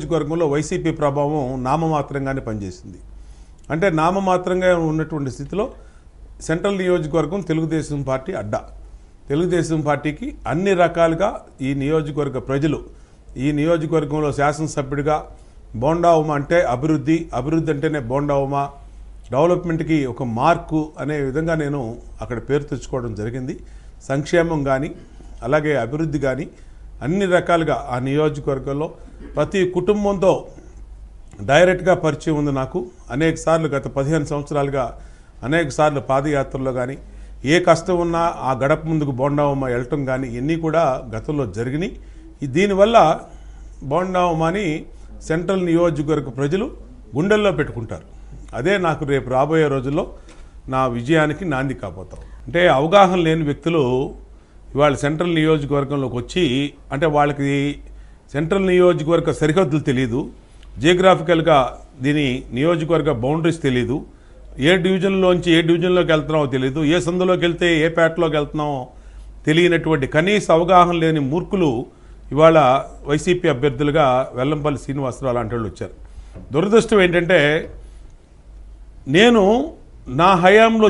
నియోజకవర్గంలో వైసీపీ ప్రభావం నామమాత్రంగానే పనిచేసింది. అంటే నామమాత్రంగా ఉన్నటువంటి స్థితిలో సెంట్రల్ నియోజకవర్గం తెలుగుదేశం పార్టీ అడ్డా. తెలుగుదేశం పార్టీకి అన్ని రకాలుగా ఈ నియోజకవర్గ ప్రజలు ఈ నియోజకవర్గంలో శాసనసభ్యుడిగా బోండా ఉమ అంటే అభివృద్ధి అంటేనే బోండా ఉమ, డెవలప్మెంట్కి ఒక మార్కు అనే విధంగా నేను అక్కడ పేరు తెచ్చుకోవడం జరిగింది. సంక్షేమం కానీ అలాగే అభివృద్ధి కానీ అన్ని రకాలుగా ఆ నియోజకవర్గంలో ప్రతి కుటుంబంతో డైరెక్ట్గా పరిచయం ఉంది నాకు. అనేక సార్లు గత 15 సంవత్సరాలుగా అనేక సార్లు పాదయాత్రలో కానీ ఏ కష్టం ఉన్నా ఆ గడప ముందుకు బోండా ఉమ వెళ్ళటం కానీ ఇవన్నీ కూడా గతంలో జరిగినాయి. దీనివల్ల బోండా ఉమని సెంట్రల్ నియోజకవర్గ ప్రజలు గుండెల్లో పెట్టుకుంటారు. అదే నాకు రేపు రాబోయే రోజుల్లో నా విజయానికి నాంది కాబోతాం. అంటే అవగాహన లేని వ్యక్తులు ఇవాళ సెంట్రల్ నియోజకవర్గంలోకి వచ్చి అంటే వాళ్ళకి సెంట్రల్ నియోజకవర్గ సరిహద్దులు తెలియదు, జియోగ్రాఫికల్గా దీని నియోజకవర్గ బౌండరీస్ తెలియదు, ఏ డివిజన్లోంచి ఏ డివిజన్లోకి వెళ్తున్నామో తెలియదు, ఏ సందులోకి వెళ్తే ఏ పేటలోకి వెళ్తున్నామో తెలియనటువంటి కనీస అవగాహన లేని మూర్ఖులు ఇవాళ వైసీపీ అభ్యర్థులుగా వెల్లంపల్లి శ్రీనివాసరావు లాంటి వాళ్ళు వచ్చారు. దురదృష్టం ఏంటంటే నేను నా హయాంలో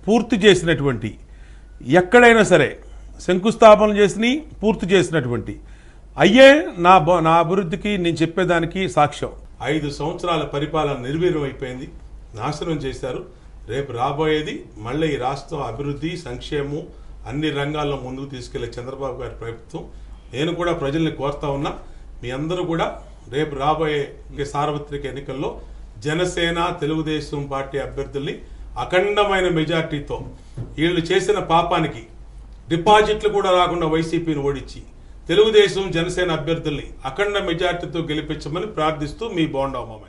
పూర్తి చేసినటువంటి ఎక్కడైనా సరే శంకుస్థాపన చేసి పూర్తి చేసినటువంటి అయ్యే నా అభివృద్ధికి నేను చెప్పేదానికి సాక్ష్యం. 5 సంవత్సరాల పరిపాలన నిర్వీర్యం అయిపోయింది, నాశనం చేశారు. రేపు రాబోయేది మళ్ళీ ఈ రాష్ట్రం అభివృద్ధి సంక్షేమం అన్ని రంగాల్లో ముందుకు తీసుకెళ్లే చంద్రబాబు గారి ప్రభుత్వం. నేను కూడా ప్రజల్ని కోరుతా ఉన్నా, మీ అందరూ కూడా రేపు రాబోయే సార్వత్రిక ఎన్నికల్లో జనసేన తెలుగుదేశం పార్టీ అభ్యర్థుల్ని అఖండమైన మెజార్టీతో వీళ్ళు చేసిన పాపానికి డిపాజిట్లు కూడా రాకుండా వైసీపీని ఓడించి తెలుగుదేశం జనసేన అభ్యర్థుల్ని అఖండ మెజార్టీతో గెలిపించమని ప్రార్థిస్తూ మీ బోండా ఉమ.